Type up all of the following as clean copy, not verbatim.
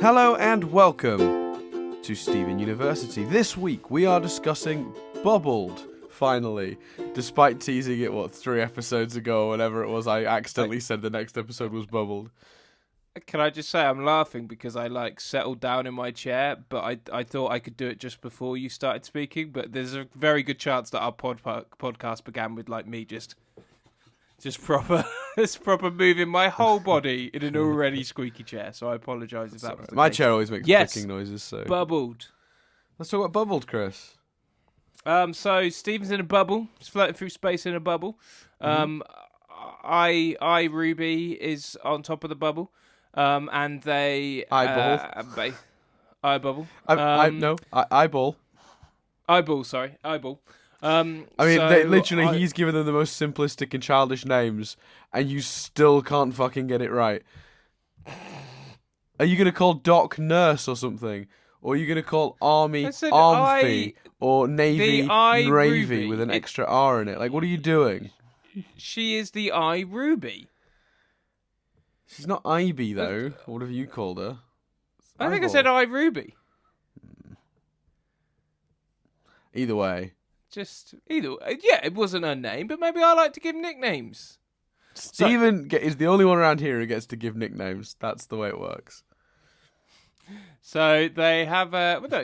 Hello and welcome to Stephen University. This week we are discussing Bubbled, finally. Despite teasing it, 3 episodes ago or whatever it was, I accidentally said the next episode was Bubbled. Can I just say I'm laughing because I settled down in my chair, but I thought I could do it just before you started speaking, but there's a very good chance that our podcast began with me just proper moving my whole body in an already squeaky chair. So I apologise if that was the My case. chair always makes clicking noises. So Bubbled. Let's talk about Bubbled, Chris. So Stephen's in a bubble. He's floating through space in a bubble. I Ruby is on top of the bubble. And they eyeball. Eyebubble. Eyeball. Eyeball. Sorry, eyeball. He's given them the most simplistic and childish names, and you still can't fucking get it right. Are you gonna call Doc Nurse or something? Or are you gonna call Army Armfy or Navy Nravy with an extra R in it? What are you doing? She is the I Ruby. She's not Ivy though. What have you called her? I think I said I Ruby. Either way. It wasn't her name, but maybe I like to give nicknames. Stephen is the only one around here who gets to give nicknames. That's the way it works. So they have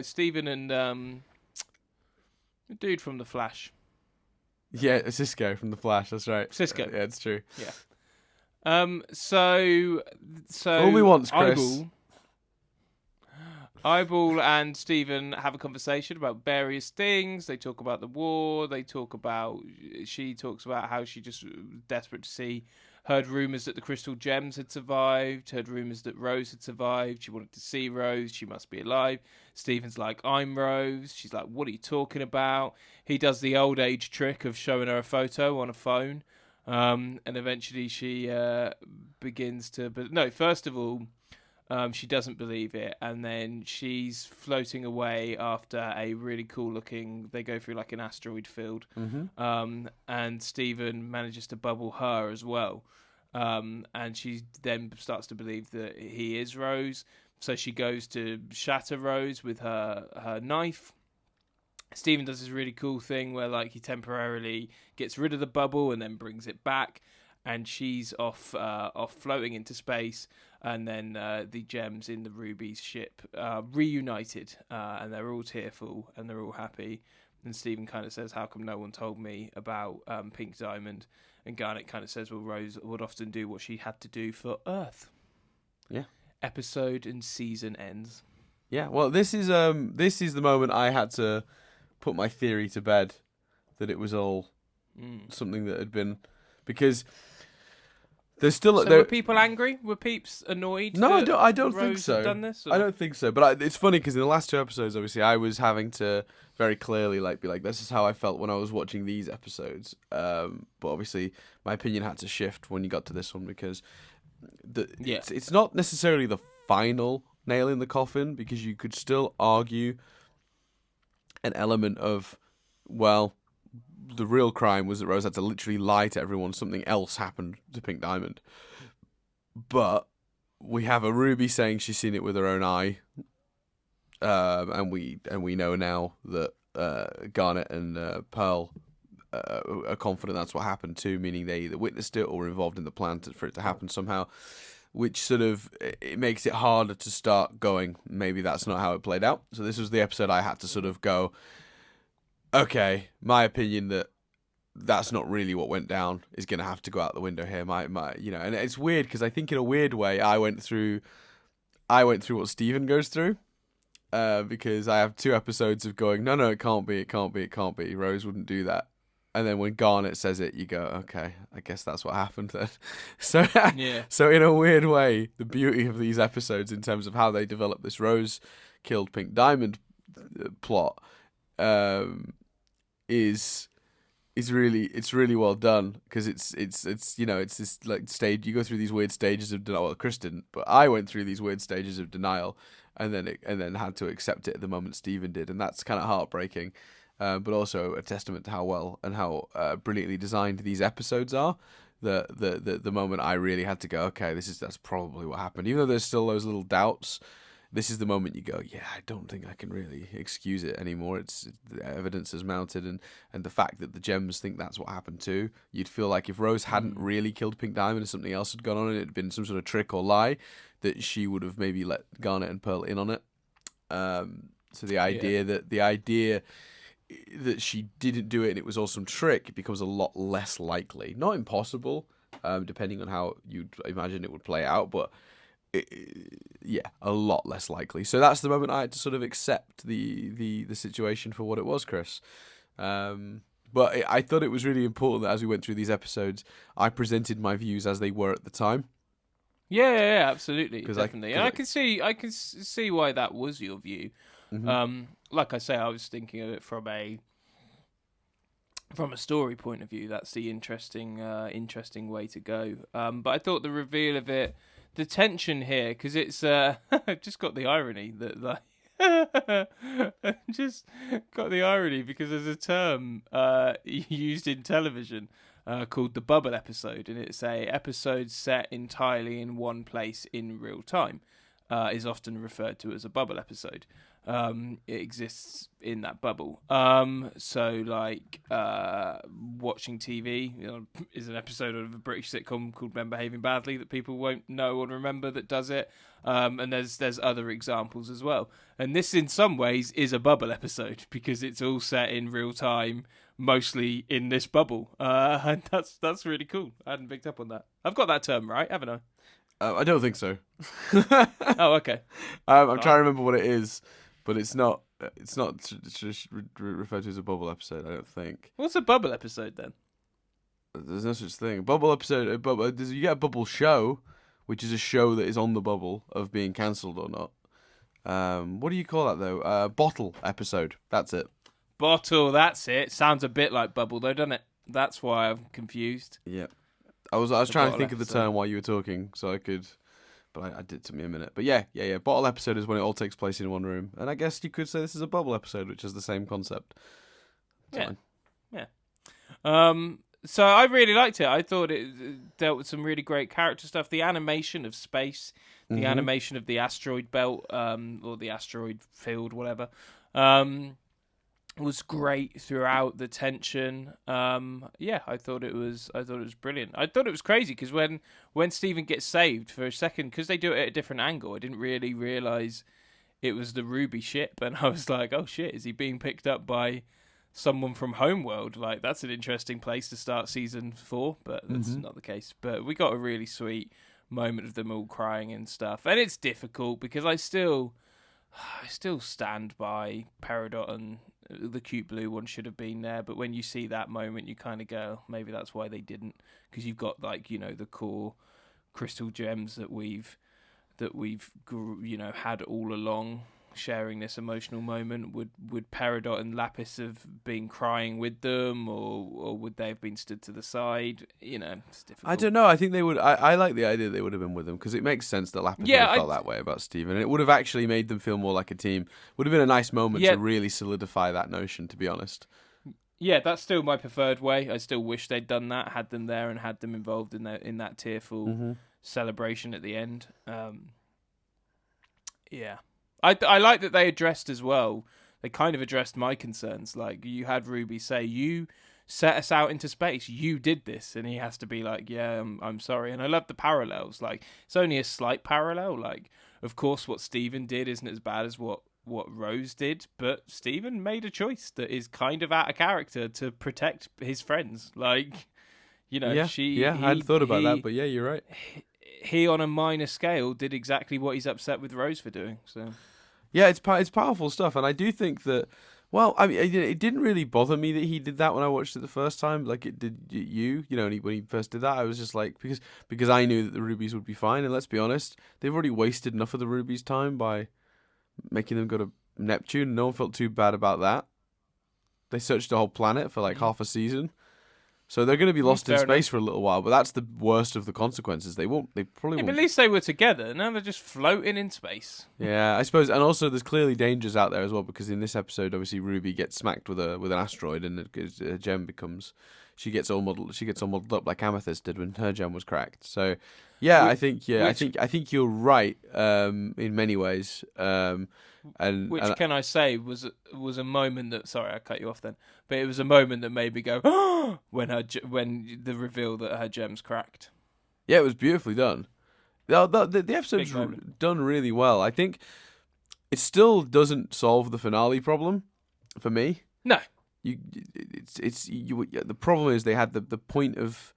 Stephen and the dude from The Flash. Yeah, Cisco from The Flash. That's right. Cisco. Yeah, it's true. Yeah. So all we want's Chris. Eyeball and Stephen have a conversation about various things. They talk about the war. She talks about how she just desperate to see. Heard rumours that the crystal gems had survived. Heard rumours that Rose had survived. She wanted to see Rose. She must be alive. Stephen's like, I'm Rose. She's like, what are you talking about? He does the old age trick of showing her a photo on a phone. And eventually she begins to... But no, first of all, she doesn't believe it. And then she's floating away after a really cool looking... They go through an asteroid field. Mm-hmm. And Stephen manages to bubble her as well. And she then starts to believe that he is Rose. So she goes to shatter Rose with her knife. Stephen does this really cool thing where he temporarily gets rid of the bubble and then brings it back, and she's off floating into space, and then the gems in the Ruby's ship are reunited, and they're all tearful and they're all happy. And Stephen kind of says, how come no one told me about Pink Diamond? And Garnet kind of says, well, Rose would often do what she had to do for Earth. Yeah. Episode and season ends. Yeah, well, this is the moment I had to put my theory to bed that it was all something that had been, because there's still. So were people angry? Were peeps annoyed? No, I don't think so. Done this, or? I don't think so. But it's funny because in the last 2 episodes, obviously, I was having to very clearly be like, this is how I felt when I was watching these episodes. But obviously, my opinion had to shift when you got to this one because it's not necessarily the final nail in the coffin, because you could still argue an element of, well, the real crime was that Rose had to literally lie to everyone. Something else happened to Pink Diamond. But we have a Ruby saying she's seen it with her own eye. And we know now that Garnet and Pearl are confident that's what happened too, meaning they either witnessed it or were involved in the plan for it to happen somehow, which sort of, it makes it harder to start going, maybe that's not how it played out. So this was the episode I had to sort of go, okay, my opinion that that's not really what went down is going to have to go out the window here. And it's weird because I think in a weird way I went through what Stephen goes through, because I have 2 episodes of going, no, it can't be. Rose wouldn't do that. And then when Garnet says it, you go, okay, I guess that's what happened then. So, yeah. So in a weird way, the beauty of these episodes in terms of how they develop this Rose killed Pink Diamond plot is really well done, because it's this stage you go through these weird stages of denial. Well, Chris didn't, but I went through these weird stages of denial, and then had to accept it at the moment Stephen did, and that's kind of heartbreaking. But also a testament to how well and how brilliantly designed these episodes are. The moment I really had to go, okay, that's probably what happened. Even though there's still those little doubts this is the moment you go, yeah, I don't think I can really excuse it anymore. The evidence is mounted, and the fact that the gems think that's what happened too. You'd feel like if Rose hadn't really killed Pink Diamond and something else had gone on, and it had been some sort of trick or lie, that she would have maybe let Garnet and Pearl in on it. So the idea that she didn't do it and it was all some trick, it becomes a lot less likely. Not impossible, depending on how you'd imagine it would play out, but a lot less likely. So that's the moment I had to sort of accept the situation for what it was, Chris. But I thought it was really important that as we went through these episodes, I presented my views as they were at the time. Yeah, absolutely, definitely. And I can see why that was your view. Mm-hmm. Like I say, I was thinking of it from a story point of view. That's the interesting way to go. But I thought the reveal of it, the tension here, because it's just got the irony that like. Just got the irony because there's a term used in television called the bubble episode, and it's a episode set entirely in one place in real time. Is often referred to as a bubble episode. It exists in that bubble. So like watching TV, is an episode of a British sitcom called Men Behaving Badly that people won't know or remember that does it. And there's other examples as well. And this in some ways is a bubble episode because it's all set in real time, mostly in this bubble. And that's really cool. I hadn't picked up on that. I've got that term right, haven't I? I don't think so. Oh, okay. I'm trying to remember what it is, but it's not just referred to as a bubble episode, I don't think. What's a bubble episode then? There's no such thing. Bubble episode. You get a bubble show, which is a show that is on the bubble of being cancelled or not. What do you call that though? Bottle episode. That's it. Bottle. That's it. Sounds a bit like bubble though, doesn't it? That's why I'm confused. Yeah. I was trying to think of the term while you were talking, so I could, but I did took me a minute. But yeah. Bottle episode is when it all takes place in one room, and I guess you could say this is a bubble episode, which is the same concept. Yeah. So I really liked it. I thought it dealt with some really great character stuff. The animation of space, the animation of the asteroid belt, or the asteroid field, whatever, was great throughout. The tension. I thought it was brilliant. I thought it was crazy because when Steven gets saved for a second, because they do it at a different angle, I didn't really realise it was the Ruby ship, and I was like, oh shit, is he being picked up by someone from Homeworld? Like, that's an interesting place to start season 4, but that's not the case. But we got a really sweet moment of them all crying and stuff, and it's difficult because I still stand by Peridot, and the cute blue one should have been there. But when you see that moment, you kind of go, maybe that's why they didn't, because you've got like the core crystal gems that we've had all along, sharing this emotional moment. Would Peridot and Lapis have been crying with them, or would they have been stood to the side? It's difficult. I don't know. I think they would. I like the idea that they would have been with them, because it makes sense that Lapis would have felt that way about Steven, and it would have actually made them feel more like a team. Would have been a nice moment to really solidify that notion, to be honest. Yeah, that's still my preferred way. I still wish they'd done that, had them there, and had them involved in that tearful celebration at the end. Yeah. I like that they addressed as well. They kind of addressed my concerns. Like, you had Ruby say, you set us out into space. You did this. And he has to be like, yeah, I'm sorry. And I love the parallels. Like, it's only a slight parallel. Like, of course, what Steven did isn't as bad as what Rose did. But Steven made a choice that is kind of out of character to protect his friends. Like, I hadn't thought about that. But yeah, you're right. He, on a minor scale, did exactly what he's upset with Rose for doing. So, yeah, it's powerful stuff, and I do think that. Well, I mean, it didn't really bother me that he did that when I watched it the first time. Like it did you, when he first did that, I was just like, because I knew that the rubies would be fine, and let's be honest, they've already wasted enough of the rubies' time by making them go to Neptune. No one felt too bad about that. They searched the whole planet for like half a season. So they're going to be lost in space for a little while, but that's the worst of the consequences. They probably won't. But at least they were together. Now they're just floating in space. Yeah, I suppose. And also there's clearly dangers out there as well, because in this episode, obviously, Ruby gets smacked with an asteroid, and a gem becomes she gets all muddled up like Amethyst did when her gem was cracked. So yeah, I think you're right in many ways. Which can I say was a moment that, sorry I cut you off then, but it was a moment that made me go when the reveal that her gem's cracked. Yeah, it was beautifully done. The episode's done really well. I think it still doesn't solve the finale problem for me. No, the problem is they had the point of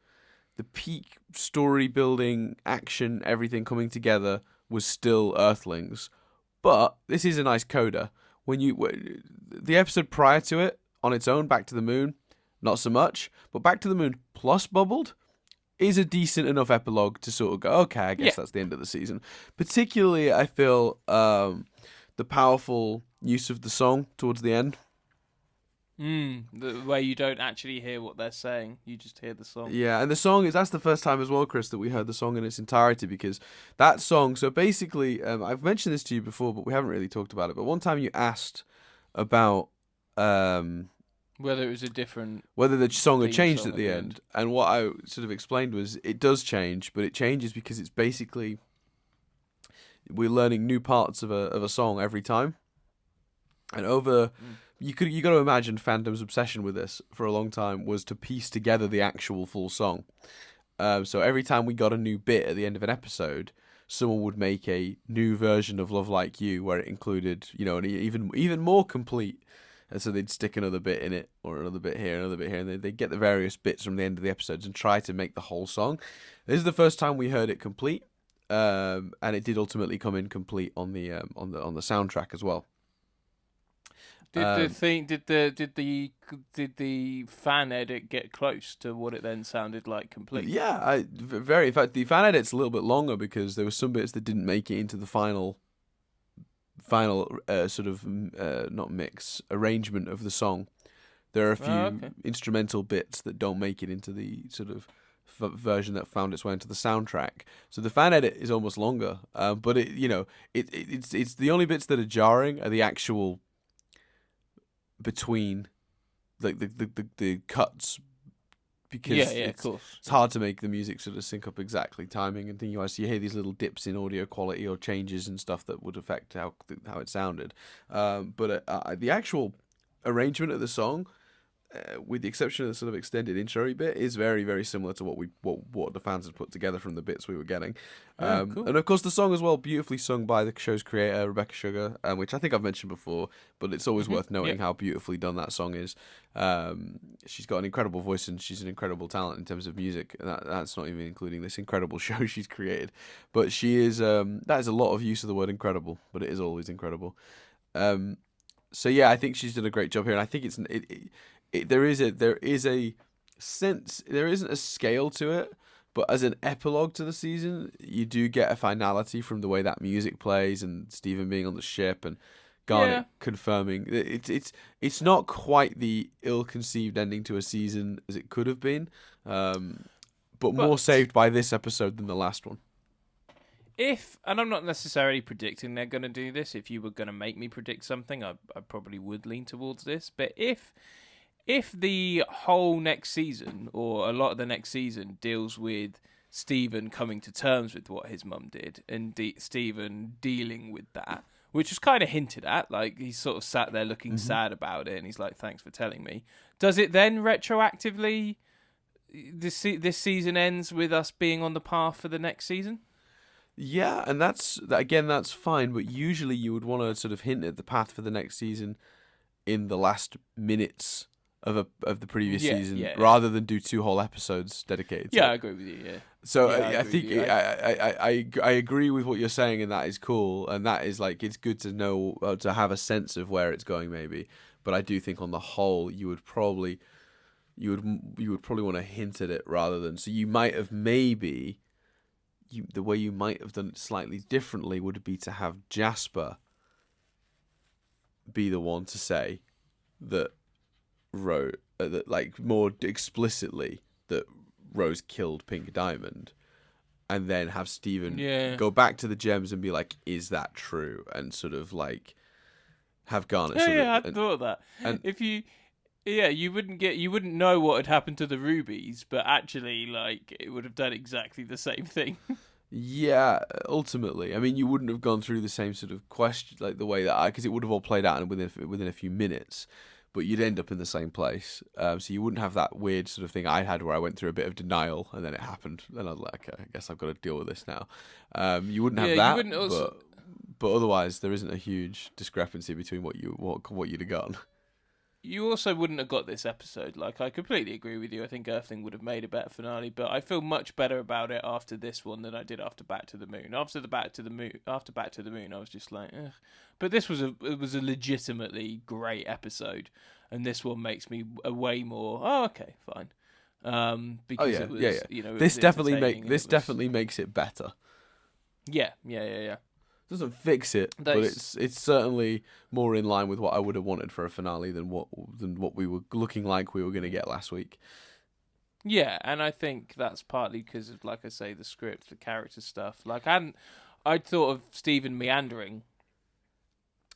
the peak story building, action, everything coming together was still Earthlings. But this is a nice coda. The episode prior to it, on its own, Back to the Moon, not so much. But Back to the Moon plus Bubbled is a decent enough epilogue to sort of go, okay, I guess that's the end of the season. Particularly, I feel the powerful use of the song towards the end. The way you don't actually hear what they're saying, you just hear the song. Yeah, and the song that's the first time as well, Chris, that we heard the song in its entirety, because that song, so basically, I've mentioned this to you before, but we haven't really talked about it, but one time you asked about whether it was whether the song had changed at the end, and what I sort of explained was it does change, but it changes because it's basically we're learning new parts of a song every time, and over. You got to imagine fandom's obsession with this for a long time was to piece together the actual full song. So every time we got a new bit at the end of an episode, someone would make a new version of Love Like You where it included, an even more complete. And so they'd stick another bit in it, or another bit here, and they'd get the various bits from the end of the episodes and try to make the whole song. This is the first time we heard it complete, and it did ultimately come in complete on the soundtrack as well. Did the fan edit get close to what it then sounded like complete? Yeah, very. In fact, the fan edit's a little bit longer because there were some bits that didn't make it into the final sort of not mix arrangement of the song. There are a few instrumental bits that don't make it into the sort of version that found its way into the soundtrack. So the fan edit is almost longer, but it's the only bits that are jarring are the actual. Between the cuts, because of course. It's hard to make the music sort of sync up exactly, timing and things. So you hear these little dips in audio quality or changes and stuff that would affect how it sounded. But the actual arrangement of the song, with the exception of the sort of extended intro bit, is very, very similar to what the fans had put together from the bits we were getting. Cool. And of course the song as well, beautifully sung by the show's creator, Rebecca Sugar, which I think I've mentioned before, but it's always worth noting how beautifully done that song is. She's got an incredible voice and she's an incredible talent in terms of music. And that's not even including this incredible show she's created. But she is, that is a lot of use of the word incredible, but it is always incredible. So yeah, I think she's done a great job here, and I think there is a sense, there isn't a scale to it, but as an epilogue to the season, you do get a finality from the way that music plays and Stephen being on the ship and Garnet confirming it's not quite the ill-conceived ending to a season as it could have been, but more saved by this episode than the last one. And I'm not necessarily predicting they're going to do this. If you were going to make me predict something, I probably would lean towards this. But if the whole next season, or a lot of the next season, deals with Stephen coming to terms with what his mum did, and Stephen dealing with that, which was kind of hinted at, like he sort of sat there looking sad about it, and he's like, thanks for telling me. Does it then retroactively, this season ends with us being on the path for the next season? Yeah, and that's fine, but usually you would want to sort of hint at the path for the next season in the last minutes of the previous season, rather than do 2 whole episodes dedicated to it. I agree with you, yeah. So I think I agree with what you're saying, and that is cool, and that is like, it's good to know, to have a sense of where it's going maybe, but I do think on the whole you would probably want to hint at it rather than, so you might have maybe, the way you might have done it slightly differently would be to have Jasper be the one to say that Rose, that like more explicitly that Rose killed Pink Diamond, and then have Stephen go back to the gems and be like, is that true? And sort of like have Garnet. I thought of that. And Yeah, you wouldn't know what had happened to the rubies, but actually, like, it would have done exactly the same thing. Yeah, ultimately, I mean, you wouldn't have gone through the same sort of question like the way that because it would have all played out within a few minutes, but you'd end up in the same place. So you wouldn't have that weird sort of thing I had where I went through a bit of denial and then it happened. Then I was like, okay, I guess I've got to deal with this now. You wouldn't have Yeah, you that, wouldn't also. but otherwise there isn't a huge discrepancy between what you'd have gotten. You also wouldn't have got this episode. Like, I completely agree with you. I think Earthling would have made a better finale, but I feel much better about it after this one than I did after Back to the Moon. After Back to the Moon, I was just like, ugh. But it was a legitimately great episode, and this one makes me a way more. Oh, okay, fine. Because it was, it This was entertaining this definitely makes it better. Yeah. Doesn't fix it, but it's certainly more in line with what I would have wanted for a finale than what we were looking like we were going to get last week. Yeah, and I think that's partly because of, like I say, the script, the character stuff. Like, I'd thought of Stephen meandering.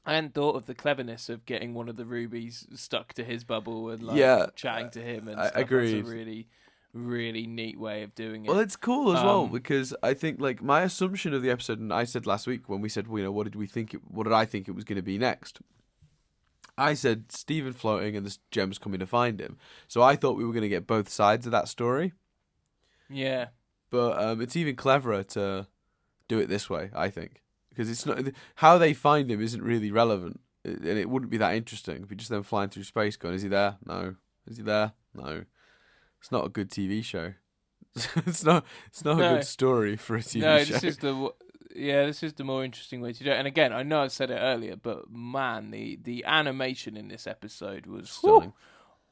I hadn't thought of the cleverness of getting one of the rubies stuck to his bubble and chatting to him and stuff. Agreed. That's a really, really neat way of doing it. Well, it's cool as well because I think like my assumption of the episode, and I said last week when we said, what did we think? What did I think it was going to be next? I said Stephen floating and the gems coming to find him. So I thought we were going to get both sides of that story. Yeah, but it's even cleverer to do it this way, I think, because it's not how they find him isn't really relevant, and it wouldn't be that interesting if we just them flying through space, going, "Is he there? No. Is he there? No." It's not a good TV show. it's not a good story for a TV show. This is the more interesting way to do it. And again, I know I've said it earlier, but man, the animation in this episode was Stunning.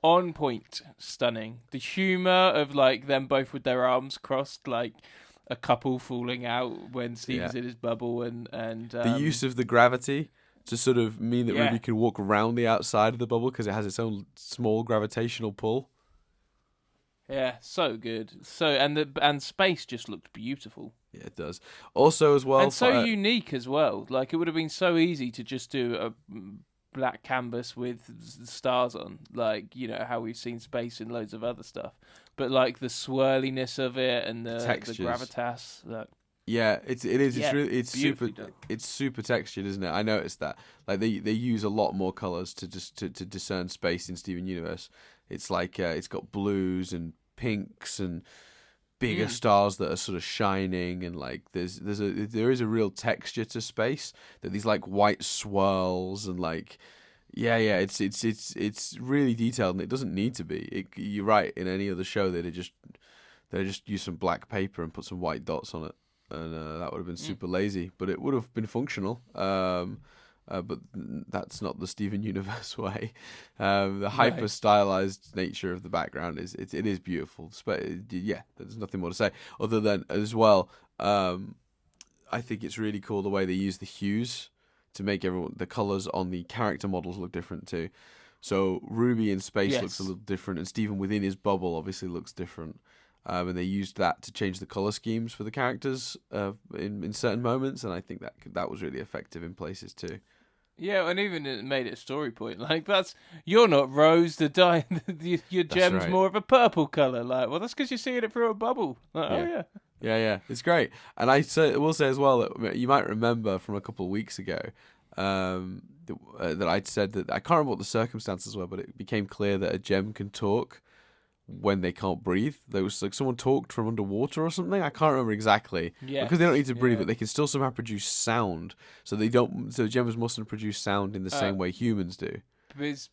On point, stunning. The humor of like them both with their arms crossed, like a couple falling out when Steve's in his bubble, and the use of the gravity to sort of mean that Ruby can walk around the outside of the bubble because it has its own small gravitational pull. Yeah, so good. And space just looked beautiful. Yeah, it does. Also, as well, and so unique as well. Like, it would have been so easy to just do a black canvas with stars on, like, you know how we've seen space in loads of other stuff. But like the swirliness of it and the gravitas. Like, yeah, it's super it's super textured, isn't it? I noticed that. Like they use a lot more colors to just to discern space in Steven Universe. It's like it's got blues and pinks and bigger stars that are sort of shining, and like there is a real texture to space, that these like white swirls and like it's really detailed, and it doesn't need to be. You're right. In any other show, they'd just use some black paper and put some white dots on it, and that would have been super lazy, but it would have been functional. But that's not the Steven Universe way. The hyper stylized nature of the background is beautiful. There's nothing more to say other than as well. I think it's really cool the way they use the hues to make the colors on the character models look different too. So Ruby in space looks a little different, and Steven within his bubble obviously looks different. And they used that to change the color schemes for the characters in certain moments, and I think that was really effective in places too. Yeah, and even it made it a story point. Like, you're not Rose, your gem's more of a purple color. Like, well, that's because you're seeing it through a bubble. Like, yeah. Oh yeah. Yeah, it's great. And I will say as well that you might remember from a couple of weeks ago that I'd said that I can't remember what the circumstances were, but it became clear that a gem can talk when they can't breathe. There was like someone talked from underwater or something. I can't remember exactly. Yeah. Because they don't need to breathe, but they can still somehow produce sound. So gems mustn't produce sound in the same way humans do.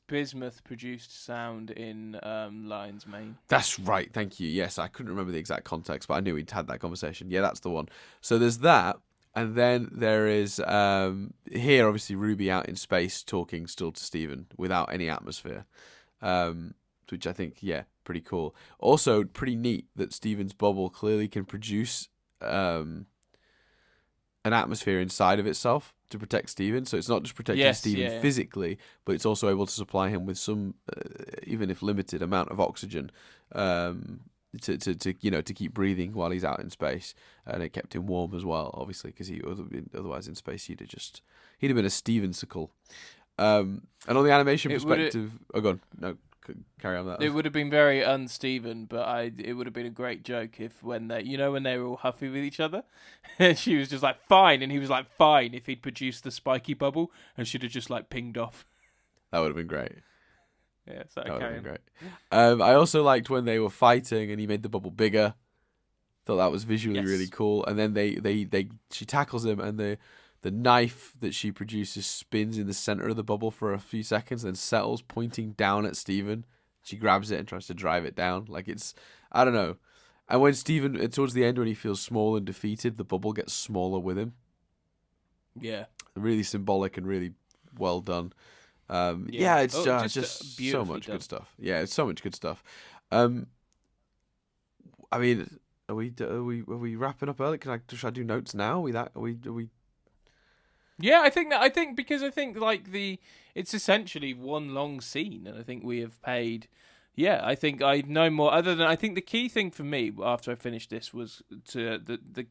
Bismuth produced sound in Lion's Mane. That's right. Thank you. Yes, I couldn't remember the exact context, but I knew we'd had that conversation. Yeah, that's the one. So there's that. And then there is here, obviously, Ruby out in space talking still to Steven without any atmosphere. Which I think, pretty cool. Also, pretty neat that Steven's bubble clearly can produce an atmosphere inside of itself to protect Steven. So it's not just protecting Steven physically, but it's also able to supply him with some, even if limited, amount of oxygen to keep breathing while he's out in space. And it kept him warm as well, obviously, because otherwise in space he'd have been a Stevensicle. And on the animation perspective, go on. No. carry on that. It would have been very un-Steven, but it would have been a great joke if when they were all huffy with each other, and she was just like fine, and he was like fine if he'd produced the spiky bubble, and she'd have just like pinged off. That would have been great. Yeah, so that would have been great. I also liked when they were fighting and he made the bubble bigger. Thought that was visually really cool. And then she tackles him, and the knife that she produces spins in the center of the bubble for a few seconds, then settles, pointing down at Steven. She grabs it and tries to drive it down. Like, it's, I don't know. And when Steven, towards the end, when he feels small and defeated, the bubble gets smaller with him. Yeah. Really symbolic and really well done. It's just so much good stuff. Yeah, it's so much good stuff. I mean, are we wrapping up early? Should I do notes now? Are we? Yeah, I think because like it's essentially one long scene, and I think we have paid. Yeah, I think I know more. Other than I think the key thing for me after I finished this was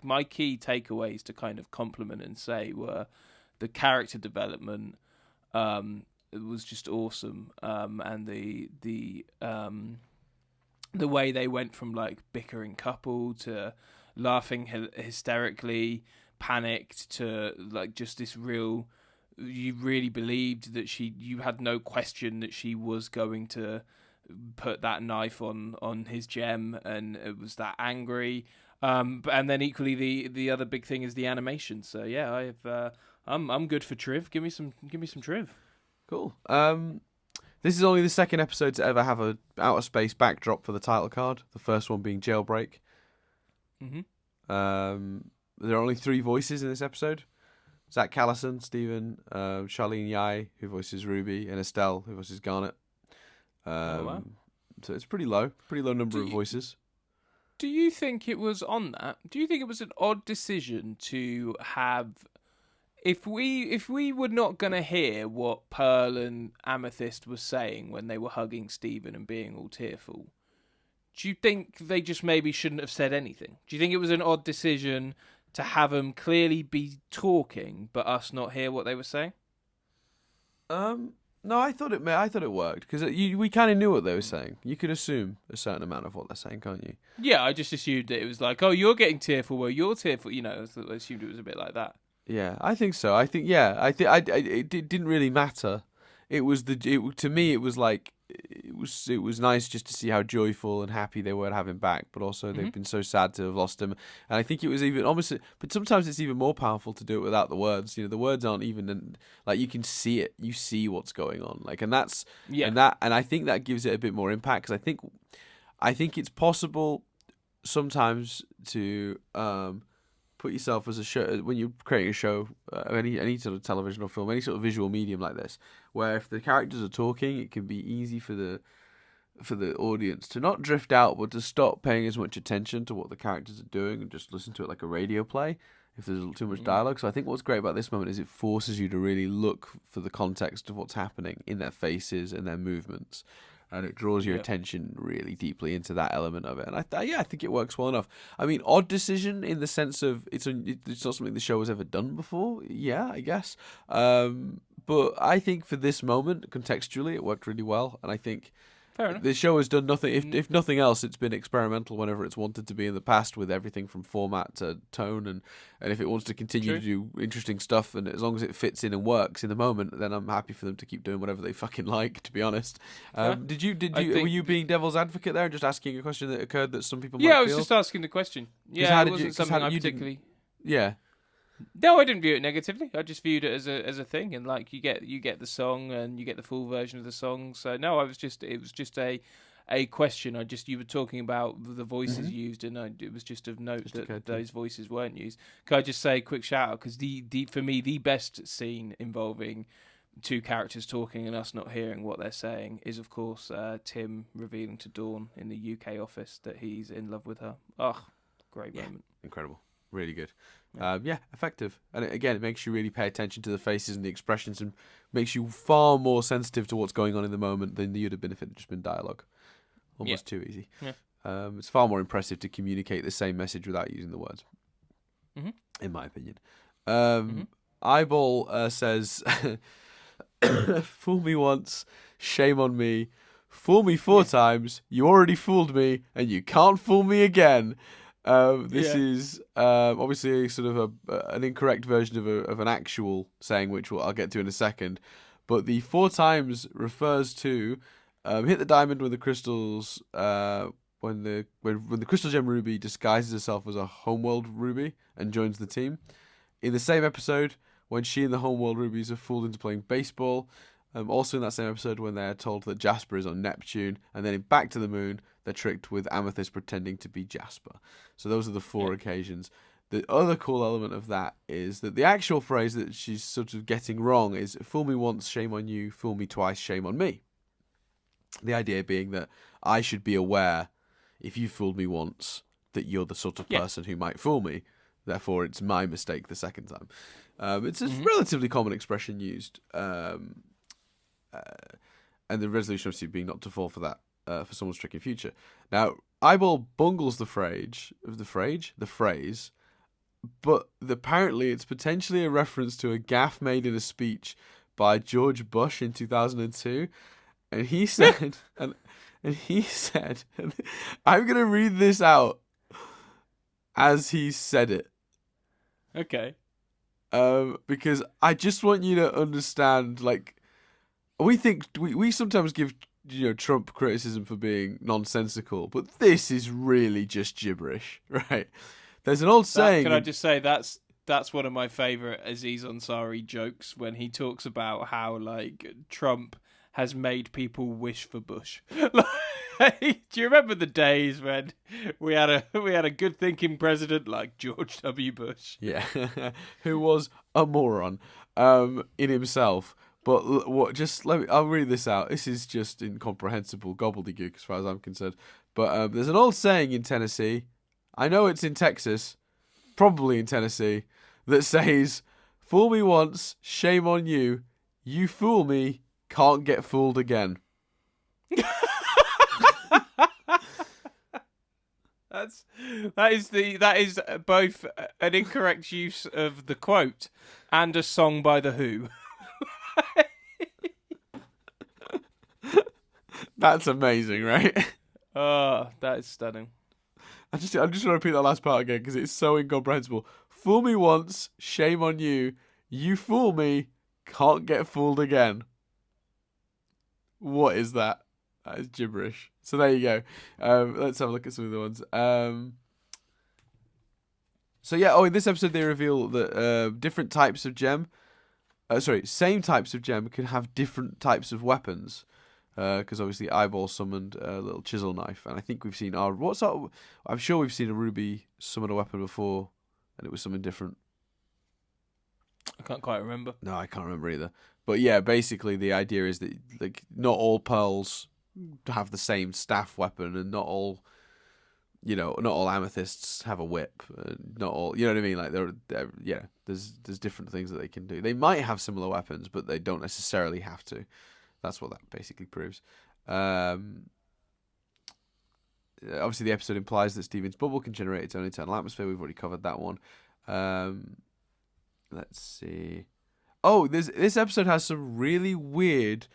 my key takeaways to kind of compliment and say were the character development. It was just awesome, and the way they went from like bickering couple to laughing hysterically, panicked to like just this real. You really believed that you had no question that she was going to put that knife on his gem, and it was that angry. And then equally the other big thing is the animation. So yeah, I'm good for Triv. Give me some Triv. Cool. This is only the second episode to ever have a outer space backdrop for the title card. The first one being Jailbreak. Mm-hmm. There are only 3 voices in this episode: Zach Callison, Steven, Charlene Yai, who voices Ruby, and Estelle, who voices Garnet. Wow. So it's pretty low number of voices. Do you think it was on that? Do you think it was an odd decision to have? If we were not going to hear what Pearl and Amethyst were saying when they were hugging Steven and being all tearful, do you think they just maybe shouldn't have said anything? Do you think it was an odd decision to have them clearly be talking but us not hear what they were saying? No, I thought it worked because we kind of knew what they were saying. You could assume a certain amount of what they're saying, can't you? Yeah, I just assumed that it was like, oh, you're getting tearful, well, you're tearful. I assumed it was a bit like that. Yeah, I think so. I think it didn't really matter. To me it was like it was nice just to see how joyful and happy they were to have him back, but also they've been so sad to have lost him. And I think it was even almost, but sometimes it's even more powerful to do it without the words. The words aren't even like you can see it. You see what's going on. Like, and that's and I think that gives it a bit more impact because I think it's possible sometimes to put yourself as a show when you're creating a show, any sort of television or film, any sort of visual medium like this, where if the characters are talking, it can be easy for the audience to not drift out, but to stop paying as much attention to what the characters are doing and just listen to it like a radio play if there's too much dialogue. So I think what's great about this moment is it forces you to really look for the context of what's happening in their faces and their movements. And it draws your attention really deeply into that element of it. And I think it works well enough. I mean, odd decision in the sense of it's not something the show has ever done before. Yeah, I guess. But I think for this moment, contextually, it worked really well. And I think the show has done nothing. If nothing else, it's been experimental whenever it's wanted to be in the past with everything from format to tone. And if it wants to continue to do interesting stuff, and as long as it fits in and works in the moment, then I'm happy for them to keep doing whatever they fucking like, to be honest. Were you being devil's advocate there and just asking a question that occurred that some people might feel? Yeah, I was just asking the question. Yeah, it wasn't something I particularly... Yeah. No, I didn't view it negatively. I just viewed it as a thing, and like you get the song and you get the full version of the song. So no, it was just a question. You were talking about the voices used, and it was just of note that those voices weren't used. Can I just say a quick shout out because for me the best scene involving 2 characters talking and us not hearing what they're saying is of course Tim revealing to Dawn in the UK office that he's in love with her. Oh, great moment. Incredible. Really good. Effective. And again, it makes you really pay attention to the faces and the expressions and makes you far more sensitive to what's going on in the moment than you'd have been if it had just been dialogue. Almost too easy. Yeah. It's far more impressive to communicate the same message without using the words, in my opinion. Eyeball says, fool me once, shame on me. fool me 4 times, you already fooled me, and you can't fool me again. This is obviously sort of an incorrect version of an actual saying, which I'll get to in a second. But the 4 times refers to hit the diamond when the crystals when the crystal gem ruby disguises herself as a homeworld ruby and joins the team. In the same episode, when she and the homeworld rubies are fooled into playing baseball. Also in that same episode, when they're told that Jasper is on Neptune, and then in Back to the Moon, they're tricked with Amethyst pretending to be Jasper. So those are the 4 occasions. The other cool element of that is that the actual phrase that she's sort of getting wrong is "fool me once, shame on you; fool me twice, shame on me." The idea being that I should be aware, if you fooled me once, that you're the sort of person who might fool me. Therefore, it's my mistake the second time. It's a relatively common expression used. And the resolution obviously being not to fall for that for someone's tricky future. Now, Eyeball bungles the phrase, but apparently it's potentially a reference to a gaffe made in a speech by George Bush in 2002, and he said, and he said, I'm gonna read this out as he said it. Okay. Because I just want you to understand, like. We sometimes give Trump criticism for being nonsensical, but this is really just gibberish, right? There's an old saying. Can I just say that's one of my favourite Aziz Ansari jokes when he talks about how like Trump has made people wish for Bush. Do you remember the days when we had a good thinking president like George W. Bush? Yeah, who was a moron in himself. But I'll read this out. This is just incomprehensible gobbledygook as far as I'm concerned. But there's an old saying in Tennessee, I know it's in Texas, probably in Tennessee, that says, "Fool me once, shame on you. You fool me, can't get fooled again." That is both an incorrect use of the quote and a song by The Who. That's amazing, right? Oh, that is stunning. I'm just going to repeat that last part again because it's so incomprehensible. Fool me once, shame on you. You fool me, can't get fooled again. What is that? That is gibberish. So there you go. Let's have a look at some of the ones. So yeah, in this episode they reveal that different types of gem. Same types of gem can have different types of weapons. Because obviously Eyeball summoned a little chisel knife, and I think we've seen I'm sure we've seen a ruby summon a weapon before, and it was something different. I can't quite remember. No, I can't remember either. But yeah, basically the idea is that like not all pearls have the same staff weapon, and not all amethysts have a whip. Not all, you know what I mean? Like there's different things that they can do. They might have similar weapons, but they don't necessarily have to. That's what that basically proves. Obviously, the episode implies that Steven's bubble can generate its own internal atmosphere. We've already covered that one. Let's see. Oh, this episode has some really weird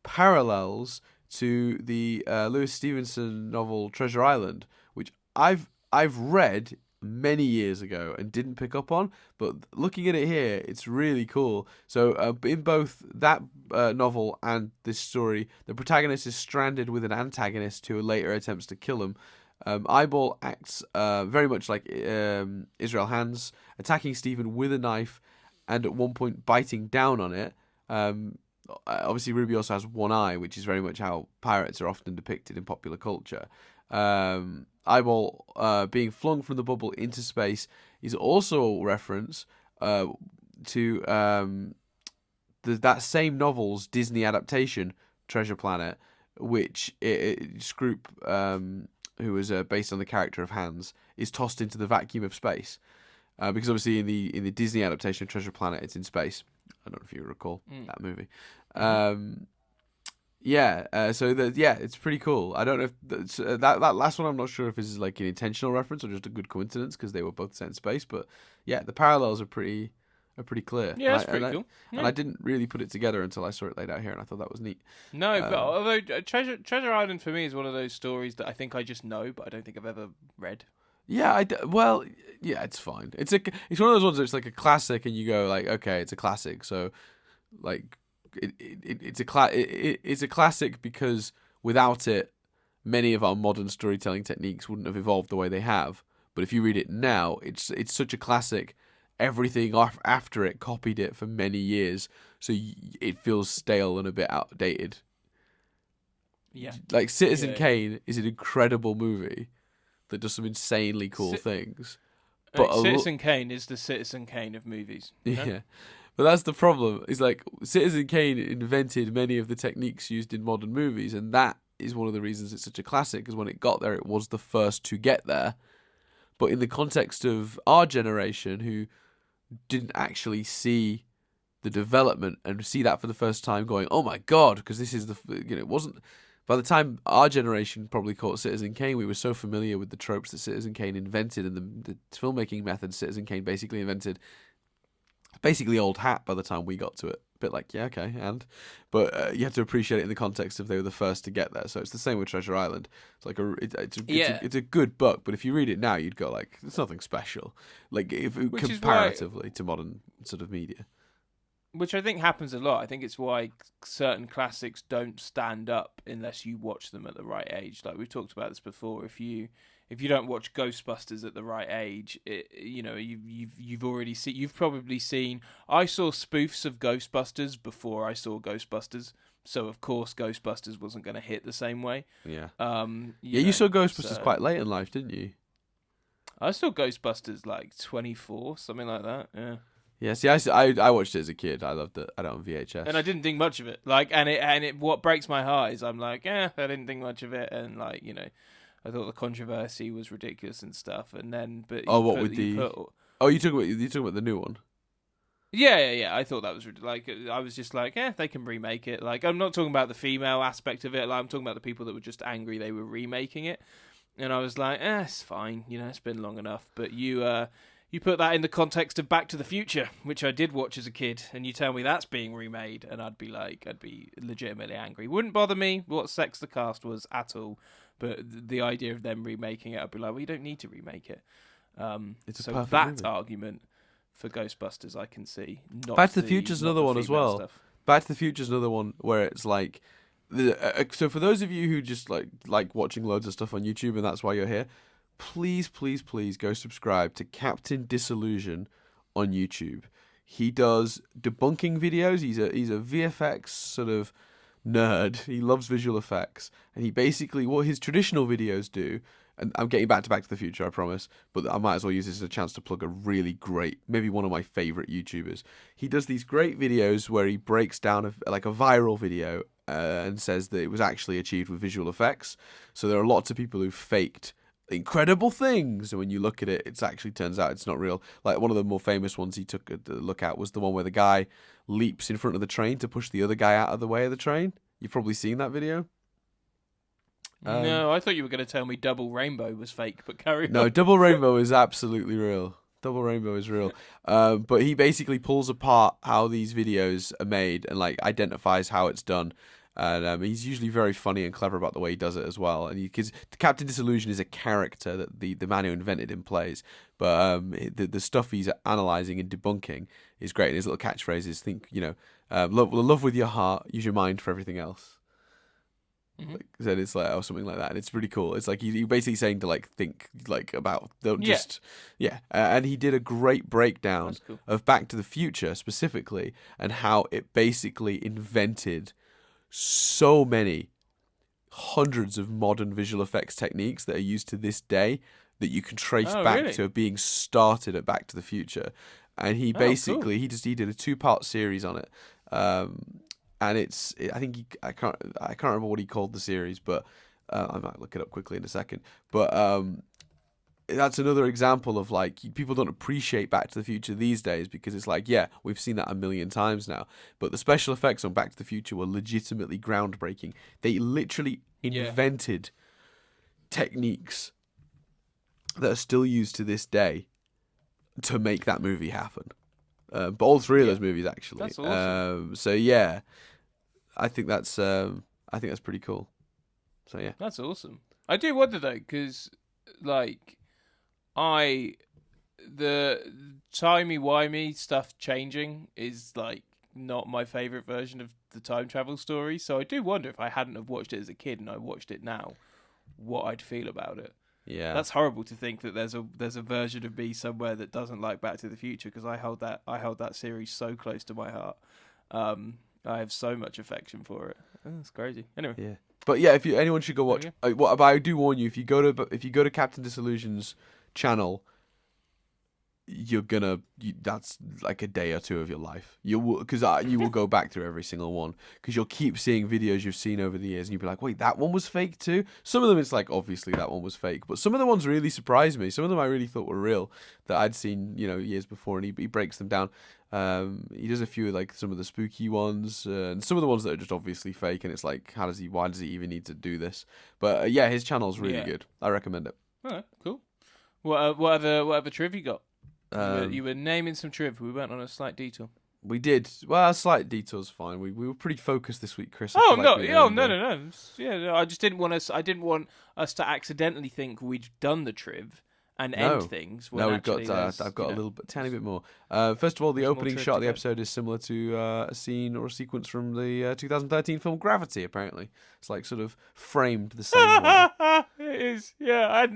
parallels to the Lewis Stevenson novel Treasure Island, which I've read many years ago and didn't pick up on, but looking at it here, it's really cool. So in both that novel and this story, the protagonist is stranded with an antagonist who later attempts to kill him. Eyeball acts very much like Israel Hands, attacking Stephen with a knife and at one point biting down on it. Obviously Ruby also has one eye, which is very much how pirates are often depicted in popular culture. Eyeball being flung from the bubble into space is also a reference to that same novel's Disney adaptation, Treasure Planet, which Scroop, who was based on the character of Hans, is tossed into the vacuum of space. Because obviously in the Disney adaptation of Treasure Planet, it's in space. I don't know if you recall that movie. It's pretty cool. I don't know if that last one, I'm not sure if this is like an intentional reference or just a good coincidence because they were both set in space. But yeah, the parallels are pretty are pretty clear. Yeah, that's pretty cool. Yeah. And I didn't really put it together until I saw it laid out here, and I thought that was neat. No, but although Treasure Island for me is one of those stories that I think I just know, but I don't think I've ever read. Yeah, well, yeah, it's fine. It's one of those ones that's like a classic, and you go like, okay, it's a classic. So, like, it's a classic because without it, many of our modern storytelling techniques wouldn't have evolved the way they have. But if you read it now, it's such a classic. Everything after it copied it for many years, so it feels stale and a bit outdated. Yeah, like Citizen Kane is an incredible movie that does some insanely cool things. But Citizen Kane is the Citizen Kane of movies. Yeah, but that's the problem. Is like Citizen Kane invented many of the techniques used in modern movies, and that is one of the reasons it's such a classic. Because when it got there, it was the first to get there. But in the context of our generation, who didn't actually see the development and see that for the first time, going, "Oh my god!" Because this is it wasn't. By the time our generation probably caught Citizen Kane, we were so familiar with the tropes that Citizen Kane invented and the filmmaking method Citizen Kane basically invented. Basically old hat by the time we got to it. A bit like, yeah, okay, but you have to appreciate it in the context of they were the first to get there. So it's the same with Treasure Island. It's like it's a good book, but if you read it now, you'd go like, it's nothing special, like comparatively to modern sort of media. Which I think happens a lot. I think it's why certain classics don't stand up unless you watch them at the right age. Like we've talked about this before. If you don't watch Ghostbusters at the right age, you've already seen. You've probably seen. I saw spoofs of Ghostbusters before I saw Ghostbusters, so of course Ghostbusters wasn't going to hit the same way. Yeah. You saw Ghostbusters quite late in life, didn't you? I saw Ghostbusters like 24, something like that. Yeah. Yeah, see, I watched it as a kid. I loved it. I had it on VHS, and I didn't think much of it. Like, and it. What breaks my heart is I'm like, I didn't think much of it, and like, I thought the controversy was ridiculous and stuff. And then, but you talk about the new one. Yeah. I thought that was like, I was just like, they can remake it. Like, I'm not talking about the female aspect of it. Like, I'm talking about the people that were just angry they were remaking it. And I was like, it's fine. It's been long enough. But you put that in the context of Back to the Future, which I did watch as a kid, and you tell me that's being remade, and I'd be legitimately angry. Wouldn't bother me what sex the cast was at all, but the idea of them remaking it, I'd be like, well, you don't need to remake it. So that movie. Argument for Ghostbusters, I can see. Back to the Future's another one as well. Stuff. Back to the Future's another one where it's like, so for those of you who just like watching loads of stuff on YouTube, and that's why you're here. Please go subscribe to Captain Disillusion on YouTube. He does debunking videos. He's a VFX sort of nerd. He loves visual effects, and he basically what his traditional videos do. And I'm getting back to the Future, I promise. But I might as well use this as a chance to plug a really great, maybe one of my favorite YouTubers. He does these great videos where he breaks down a viral video and says that it was actually achieved with visual effects. So there are lots of people who faked incredible things, and when you look at it, it actually turns out it's not real. Like one of the more famous ones he took a look at was the one where the guy leaps in front of the train to push the other guy out of the way of the train. You've probably seen that video. No, I thought you were going to tell me Double Rainbow was fake, but carry on. No, Double Rainbow is absolutely real. Double Rainbow is real. But he basically pulls apart how these videos are made and like identifies how it's done. And he's usually very funny and clever about the way he does it as well. And because Captain Disillusion is a character that the man who invented him plays, but the stuff he's analysing and debunking is great. And his little catchphrases, think love with your heart, use your mind for everything else. Mm-hmm. Then it's like something like that, and it's pretty cool. It's like he's basically saying to like think like about and he did a great breakdown of Back to the Future specifically and how it basically invented so many hundreds of modern visual effects techniques that are used to this day that you can trace back to being started at Back to the Future. And he basically he did a 2-part series on it, and I can't remember what he called the series, but I might look it up quickly in a second. But that's another example of like people don't appreciate Back to the Future these days because it's like, yeah, we've seen that a million times now, but the special effects on Back to the Future were legitimately groundbreaking. They literally invented techniques that are still used to this day to make that movie happen. but all three of those movies actually. That's awesome. So yeah, I think that's pretty cool. So yeah, that's awesome. I do wonder though, because like the timey-wimey stuff changing is like not my favourite version of the time travel story. So I do wonder if I hadn't have watched it as a kid and I watched it now, what I'd feel about it. yeah, That's horrible to think that there's a version of me somewhere that doesn't like Back to the Future, because I held that series so close to my heart. I have so much affection for it. That's crazy. Anyway, yeah. But yeah, if anyone should go watch. But I do warn you, if you go to Captain Disillusion's channel, that's like a day or two of your life. You will go back through every single one, because you'll keep seeing videos you've seen over the years, and you'll be like, wait, that one was fake too. Some of them it's like, obviously that one was fake, but some of the ones really surprised me. Some of them I really thought were real, that I'd seen years before, and he breaks them down. He does a few like some of the spooky ones, and some of the ones that are just obviously fake, and it's like, why does he even need to do this? But yeah, his channel's really good. I recommend it. Alright, cool. What other triv you got? You were naming some triv. We went on a slight detour. We did. Well, a slight detour's fine. We were pretty focused this week, Chris. No. Yeah, I just didn't want us. I didn't want us to accidentally think we'd done the triv and end things. No, I've got a little bit, tiny bit more. First of all, the opening shot of the episode is similar to a scene or a sequence from the 2013 film Gravity. Apparently, it's like sort of framed the same way. It is. Yeah,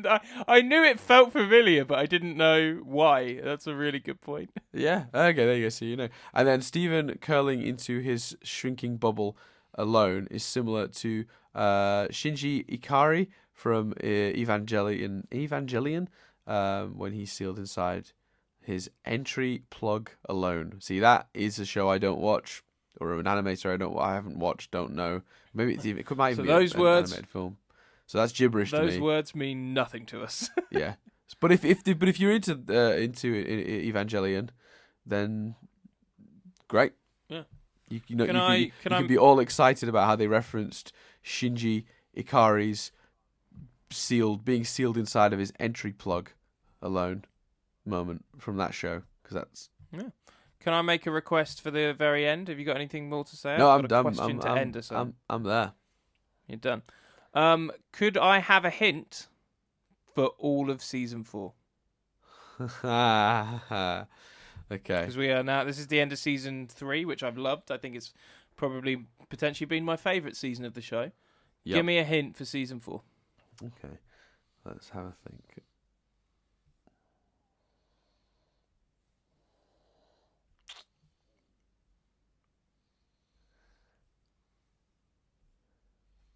I knew it felt familiar, but I didn't know why. That's a really good point. Yeah. Okay, there you go. So you know. And then Steven curling into his shrinking bubble alone is similar to Shinji Ikari from Evangelion. When he's sealed inside his entry plug alone. See, that is a show I don't watch, or an animator I haven't watched, don't know. Maybe it might even be an animated film. So that's gibberish to me. Those words mean nothing to us. Yeah, but if you're into Evangelion, then great. Yeah. You can be all excited about how they referenced Shinji Ikari's being sealed inside of his entry plug alone moment from that show, because that's. Yeah. Can I make a request for the very end? Have you got anything more to say? No, I'm there. You're done. Could I have a hint for all of season 4? Okay. Because we are now. This is the end of season 3, which I've loved. I think it's probably potentially been my favourite season of the show. Yep. Give me a hint for season 4. Okay, let's have a think.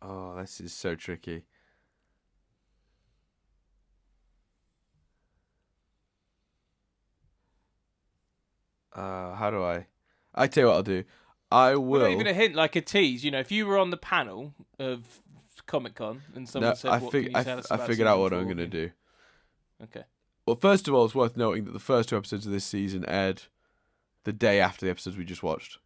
Oh, this is so tricky. How do I tell you what I'll do. I will. Well, not even a hint, like a tease. If you were on the panel of Comic-Con and someone said, "What can you tell us about I figured out what 4? I'm going to do. Okay. Well, first of all, it's worth noting that the first 2 episodes of this season aired the day after the episodes we just watched.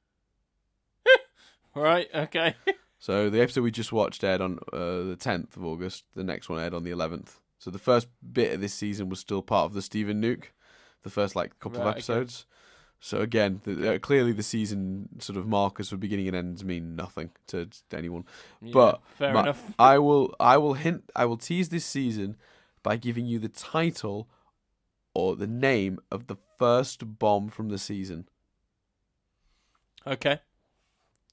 Right. Okay. So the episode we just watched aired on the 10th of August. The next one aired on the 11th. So the first bit of this season was still part of the Steven Nuke, the first couple of episodes. Okay. So again, clearly the season sort of markers for beginning and ends mean nothing to anyone. Yeah, but fair enough. I will tease this season by giving you the title or the name of the first bomb from the season. Okay.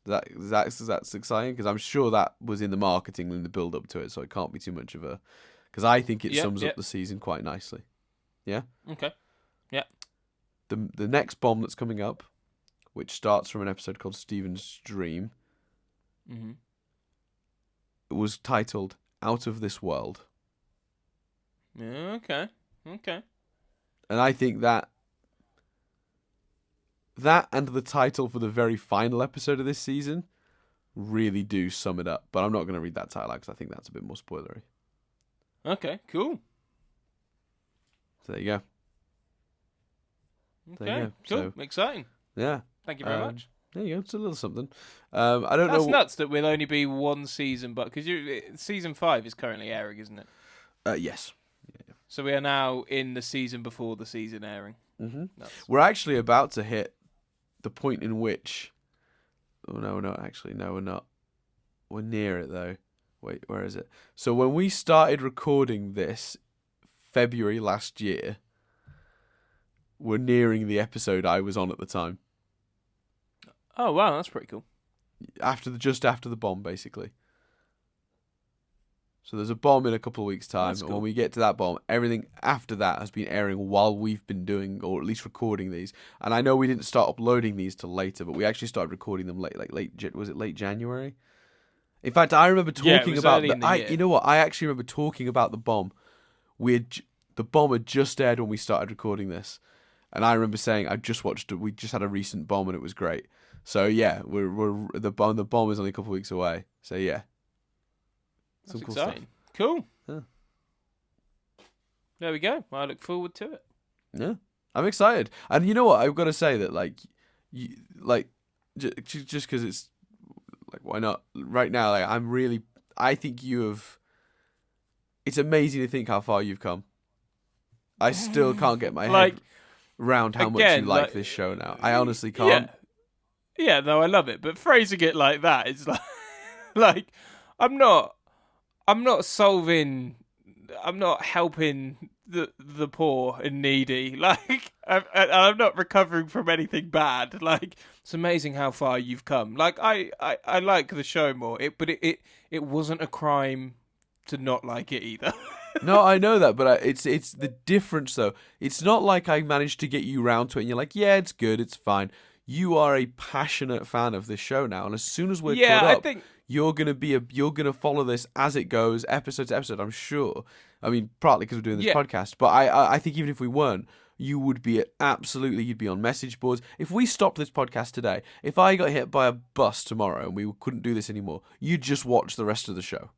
That's exciting, because I'm sure that was in the marketing and the build up to it, so it can't be too much of a. Because I think it sums up the season quite nicely. Yeah. Okay. Yeah. The next bomb that's coming up, which starts from an episode called Steven's Dream, was titled "Out of This World." Okay. And I think that and the title for the very final episode of this season really do sum it up. But I'm not going to read that title because I think that's a bit more spoilery. Okay, cool. So there you go. Okay, cool. Exciting. Yeah. Thank you very much. There you go. It's a little something. I don't know. That's nuts that we'll only be one season, but because season 5 is currently airing, isn't it? Yes. So we are now in the season before the season airing. Nuts. We're actually about to hit the point in which... Oh, no, we're not. Actually, no, we're not. We're near it, though. Wait, where is it? So when we started recording this February last year, we're nearing the episode I was on at the time. Oh, wow, that's pretty cool. Just after the bomb, basically. So there's a bomb in a couple of weeks' time. That's cool. And when we get to that bomb, everything after that has been airing while we've been doing, or at least recording these. And I know we didn't start uploading these till later, but we actually started recording them was it late January? In fact, I remember talking about you know what? I actually remember talking about the bomb. The bomb had just aired when we started recording this, and I remember saying we just had a recent bomb and it was great. So yeah, the bomb is only a couple of weeks away. So yeah. That's exciting. Cool. Yeah. There we go. I look forward to it. Yeah, I'm excited. And you know what? I've got to say that, just because it's like, why not? Right now, I think it's amazing to think how far you've come. I still can't get my head around how much you like this show now. I honestly can't. Yeah, no, I love it. But phrasing it like that, it's like I'm not helping the poor and needy. Like, I'm not recovering from anything bad. Like, it's amazing how far you've come. Like, I like the show more. But it wasn't a crime to not like it either. No, I know that, but it's the difference though. It's not like I managed to get you round to it and you're like, yeah, it's good, it's fine. You are a passionate fan of this show now, and as soon as we're caught up, you're gonna follow this as it goes, episode to episode. I'm sure. I mean, partly because we're doing this podcast, but I think even if we weren't, you'd be on message boards. If we stopped this podcast today, if I got hit by a bus tomorrow and we couldn't do this anymore, you'd just watch the rest of the show.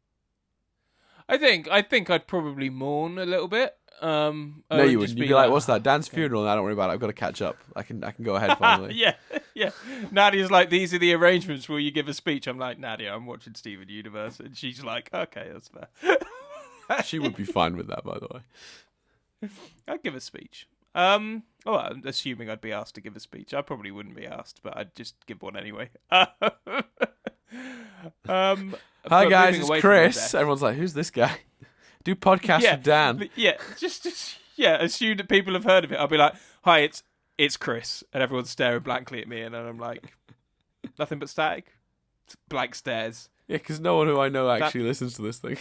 I think I'd probably mourn a little bit. No, you wouldn't. You'd be like, "What's that? Dan's funeral?" No, don't worry about it. I've got to catch up. I can go ahead finally. yeah. Nadia's like, "These are the arrangements. Will you give a speech?" I'm like, "Nadia, I'm watching Steven Universe," and she's like, "Okay, that's fair." She would be fine with that, by the way. I'd give a speech. I'm assuming I'd be asked to give a speech. I probably wouldn't be asked, but I'd just give one anyway. Hi guys, it's Chris. Everyone's like, "Who's this guy?" Do podcast with Dan. Yeah, just assume that people have heard of it. I'll be like, "Hi, it's Chris," and everyone's staring blankly at me, and then I'm like, "Nothing but static, blank stares." Yeah, because no one who I know actually listens to this thing.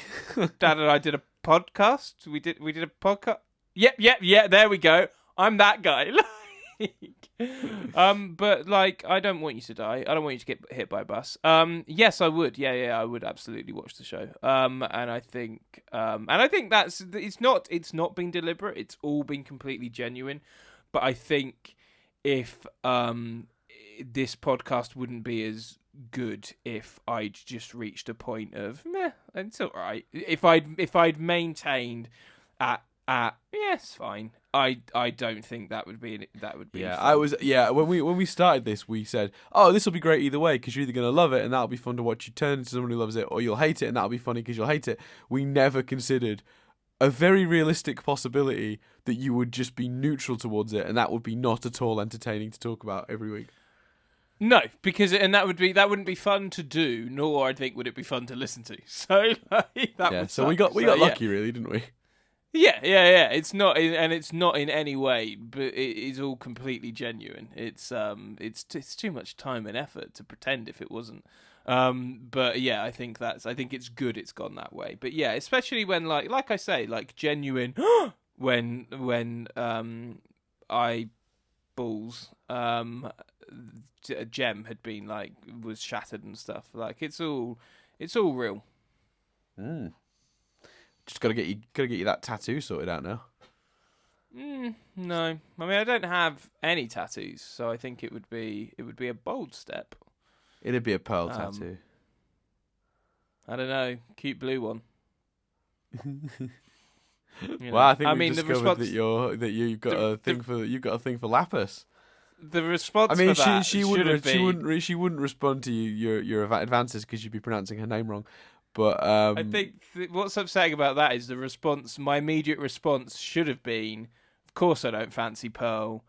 Dan and I did a podcast. We did a podcast. Yep. There we go. I'm that guy. But like, I don't want you to die. I don't want you to get hit by a bus. Yes, I would. Yeah, I would absolutely watch the show. And I think it's not been deliberate. It's all been completely genuine. But I think if this podcast wouldn't be as good if I'd just reached a point of meh, it's all right. If I'd maintained at it's fine. I don't think that would be Yeah, fun. when we started this, we said, "Oh, this will be great either way because you're either going to love it and that'll be fun to watch you turn into someone who loves it, or you'll hate it and that'll be funny because you'll hate it." We never considered a very realistic possibility that you would just be neutral towards it, and that would be not at all entertaining to talk about every week. No, because that wouldn't be fun to do, nor I think would it be fun to listen to. So we got lucky, really, didn't we? Yeah. It's not in any way, but it is all completely genuine. It's too much time and effort to pretend if it wasn't. But yeah, I think it's good it's gone that way. But yeah, especially when like I say, like genuine when eyeballs gem had been was shattered and stuff. Like it's all real. Just gotta get you that tattoo sorted out now. No, I mean I don't have any tattoos, so I think it would be a bold step. It'd be a pearl tattoo. I don't know, cute blue one. Well, I think we discovered that you've got a thing for lapis. The response. I mean, for that she wouldn't respond to your advances because you'd be pronouncing her name wrong. But I think what's upsetting about that is the response. My immediate response should have been, "Of course, I don't fancy pearl.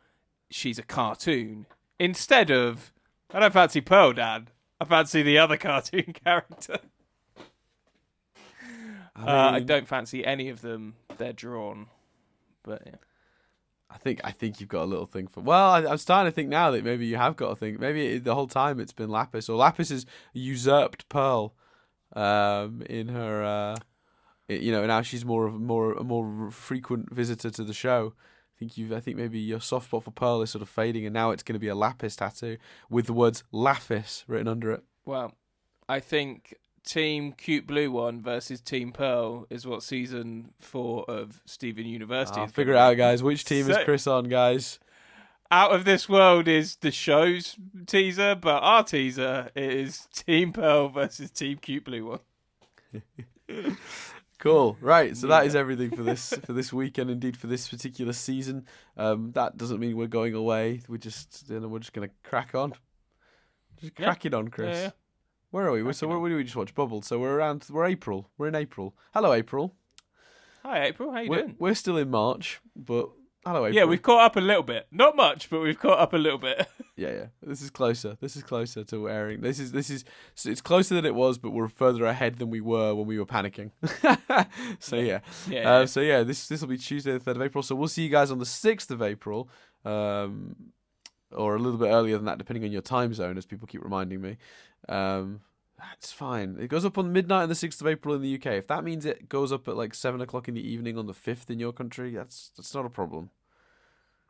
she's a cartoon instead of, I don't fancy Pearl, Dad. I fancy the other cartoon character. I don't fancy any of them. They're drawn, but yeah. I think you've got a little thing for. Well, I'm starting to think now that maybe you have got a thing. Maybe the whole time it's been Lapis, or Lapis has usurped Pearl, in her. Now she's a more frequent visitor to the show. I think maybe your soft spot for Pearl is sort of fading, and now it's going to be a Lapis tattoo with the words Lapis written under it. Well, I think Team Cute Blue One versus Team Pearl is what season 4 of Steven University is. Figure it out, guys. Which team is Chris on, guys? Out of This World is the show's teaser, but our teaser is Team Pearl versus Team Cute Blue One. Cool. Right. So that is everything for this week, and indeed for this particular season. That doesn't mean we're going away. We're just gonna crack on. Just crack it on, Chris. Yeah. Where are we? Where do we just watch? Bubbled. So we're April. We're in April. Hello, April. Hi, April. How you doing? We're still in March, but hello, April. Yeah, we've caught up a little bit. Not much, but we've caught up a little bit. Yeah. This is closer. This is closer to airing. This is. So it's closer than it was, but we're further ahead than we were when we were panicking. So yeah. So yeah, this will be Tuesday, the 3rd of April. So we'll see you guys on the 6th of April, or a little bit earlier than that, depending on your time zone, as people keep reminding me. That's fine. It goes up on midnight on the 6th of April in the UK. If that means it goes up at like 7 o'clock in the evening on the 5th in your country, that's not a problem.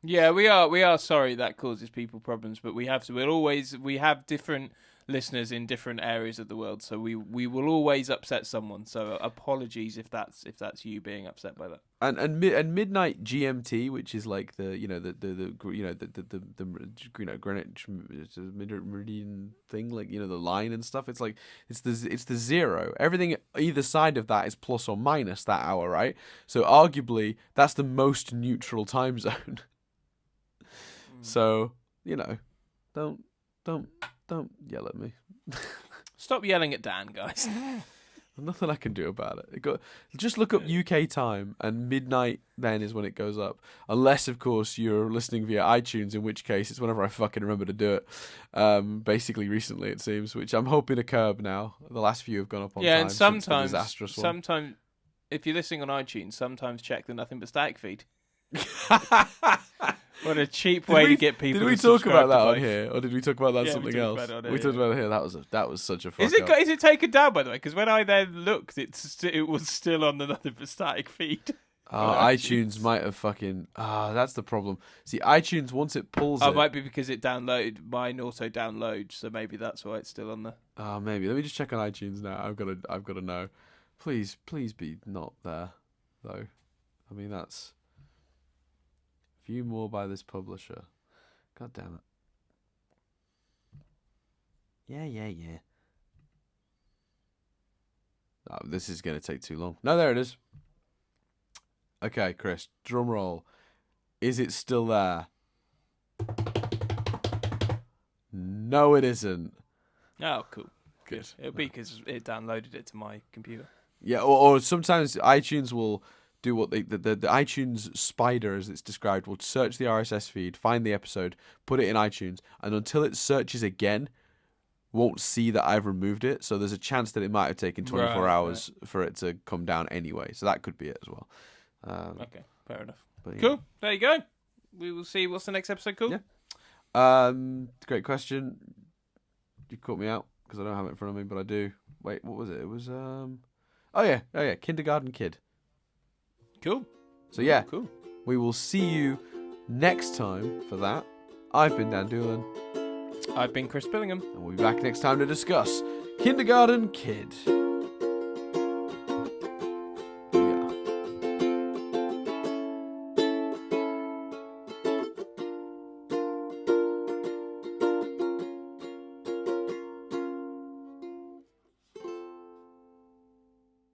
Yeah, we are sorry that causes people problems, but we have to. We have different listeners in different areas of the world, so we will always upset someone. So apologies if that's you being upset by that. And midnight GMT, which is like the Greenwich meridian thing, like the line and stuff. It's like it's the zero. Everything either side of that is plus or minus that hour, right? So arguably that's the most neutral time zone. So don't yell at me. Stop yelling at Dan, guys. Nothing I can do about it. Just look up UK time, and midnight then is when it goes up. Unless, of course, you're listening via iTunes, in which case it's whenever I fucking remember to do it. Basically, recently it seems, which I'm hoping to curb now. The last few have gone up on time. Yeah, and sometimes, if you're listening on iTunes, sometimes check the Nothing But Static feed. What a cheap way to get people. Did we talk about that on here, or did we talk about that something else? We talked about it here. That was such a fuck up. Is it taken down, by the way? Because when I then looked, it was still on the Nothing But Static feed. iTunes might have fucking. That's the problem. See, iTunes once it pulls it. It might be because it downloaded. Mine auto downloads, so maybe that's why it's still on there. Maybe. Let me just check on iTunes now. I've got to know. Please be not there, though. I mean, that's. View more by this publisher. God damn it. Yeah. Oh, this is going to take too long. No, there it is. Okay, Chris, drum roll. Is it still there? No, it isn't. Oh, cool. Good. It'll be because it downloaded it to my computer. Yeah, or sometimes iTunes will do what the iTunes spider, as it's described, will search the RSS feed, find the episode, put it in iTunes, and until it searches again, won't see that I've removed it. So there's a chance that it might have taken 24 hours for it to come down anyway. So that could be it as well. Okay, fair enough. But, cool. There you go. We will see. What's the next episode called? Yeah. Great question. You caught me out because I don't have it in front of me, but I do. Wait, what was it? It was Oh yeah, Kindergarten Kid. Cool. So yeah, cool. We will see you next time for that. I've been Dan Doolan. I've been Chris Billingham. And we'll be back next time to discuss Kindergarten Kid.